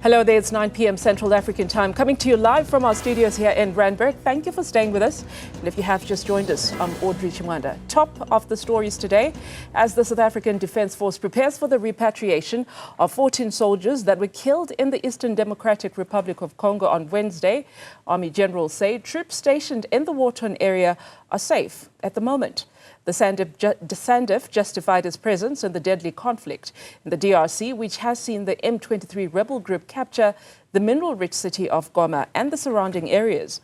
Hello there, it's 9 p.m. Central African time, coming to you live from our studios here in Randburg. Thank you for staying with us. And if you have just joined us, I'm Audrey Chimwanda. Top of the stories today, as the South African Defence Force prepares for the repatriation of 14 soldiers that were killed in the Eastern Democratic Republic of Congo on Wednesday. Army generals say troops stationed in the war-torn area are safe at the moment. The SANDF justified its presence in the deadly conflict in the DRC, which has seen the M23 rebel group capture the mineral-rich city of Goma and the surrounding areas.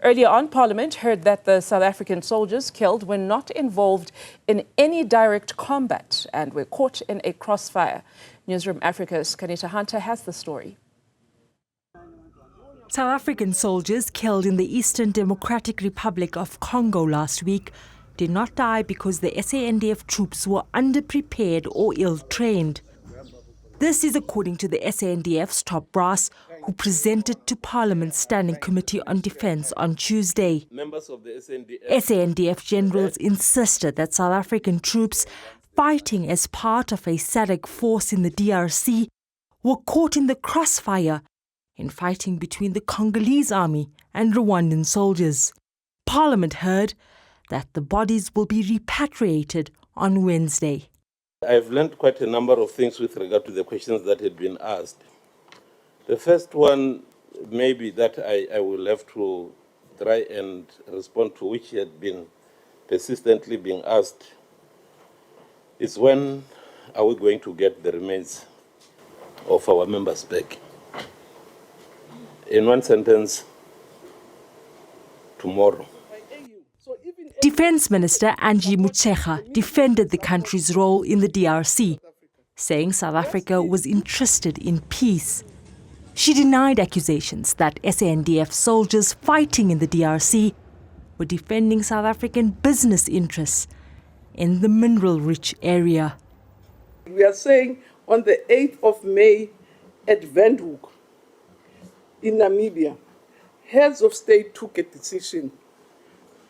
Earlier on, Parliament heard that the South African soldiers killed were not involved in any direct combat and were caught in a crossfire. Newzroom Afrika's Qaanitah has the story. South African soldiers killed in the Eastern Democratic Republic of Congo last week did not die because the SANDF troops were underprepared or ill-trained. This is according to the SANDF's top brass, who presented to Parliament's Standing Committee on Defence on Tuesday. Members of the SANDF generals insisted that South African troops fighting as part of a SADC force in the DRC were caught in the crossfire in fighting between the Congolese army and Rwandan soldiers. Parliament heard that the bodies will be repatriated on Wednesday. I've learned quite a number of things with regard to the questions that had been asked. The first one, maybe that I will have to try and respond to, which had been persistently being asked, is when are we going to get the remains of our members back? In one sentence, tomorrow. Defence Minister Angie Motshekga defended the country's role in the DRC, saying South Africa was interested in peace. She denied accusations that SANDF soldiers fighting in the DRC were defending South African business interests in the mineral-rich area. We are saying on the 8th of May at Windhoek in Namibia, heads of state took a decision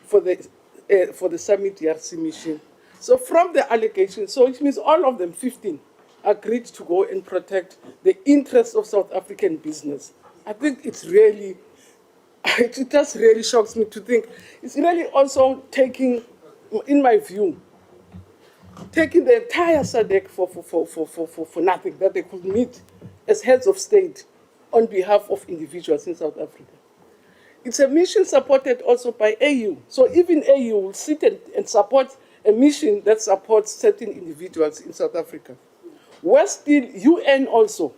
for the Summit DRC mission. So from the allegations, so it means all of them, 15, agreed to go and protect the interests of South African business. I think it's really, it just really shocks me to think, it's really also taking, in my view, taking the entire SADC for nothing, that they could meet as heads of state on behalf of individuals in South Africa. It's a mission supported also by AU. So even AU will sit and support a mission that supports certain individuals in South Africa. Where still UN also,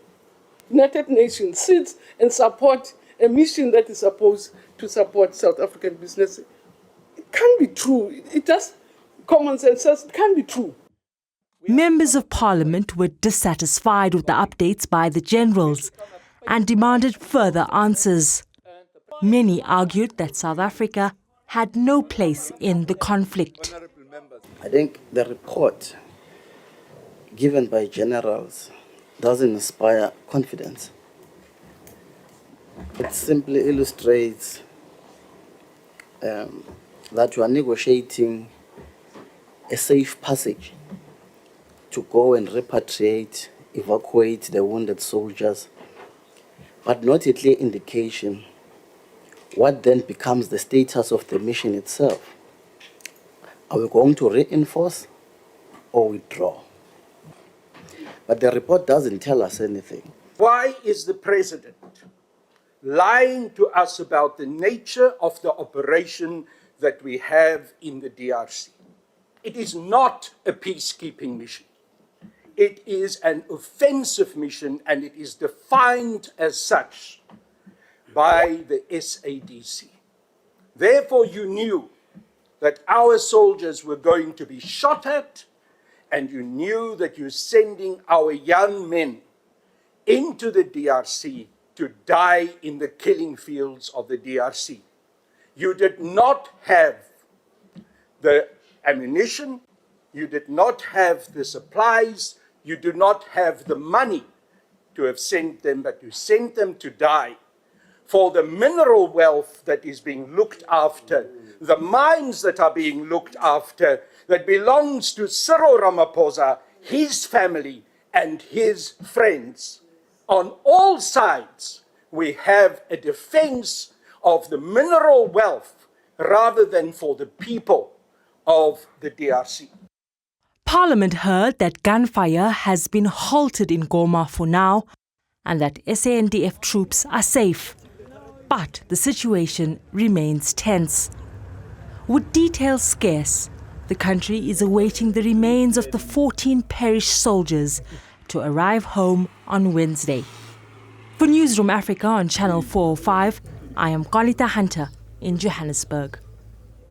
United Nations, sits and support a mission that is supposed to support South African business. It can't be true. It just, common sense says it can't be true. Members of Parliament were dissatisfied with the updates by the generals and demanded further answers. Many argued that South Africa had no place in the conflict. I think the report given by generals doesn't inspire confidence. It simply illustrates that you are negotiating a safe passage to go and repatriate, evacuate the wounded soldiers, but not a clear indication what then becomes the status of the mission itself. Are we going to reinforce or withdraw? But the report doesn't tell us anything. Why is the president lying to us about the nature of the operation that we have in the DRC? It is not a peacekeeping mission. It is an offensive mission, and it is defined as such by the SADC. Therefore, you knew that our soldiers were going to be shot at, and you knew that you're sending our young men into the DRC to die in the killing fields of the DRC. You did not have the ammunition, you did not have the supplies, you do not have the money to have sent them, but you sent them to die for the mineral wealth that is being looked after, the mines that are being looked after, that belongs to Cyril Ramaphosa, his family, and his friends. On all sides, we have a defense of the mineral wealth rather than for the people of the DRC. Parliament heard that gunfire has been halted in Goma for now and that SANDF troops are safe. But the situation remains tense. With details scarce, the country is awaiting the remains of the 14 perished soldiers to arrive home on Wednesday. For Newzroom Afrika on Channel 405, I am Qaanitah in Johannesburg.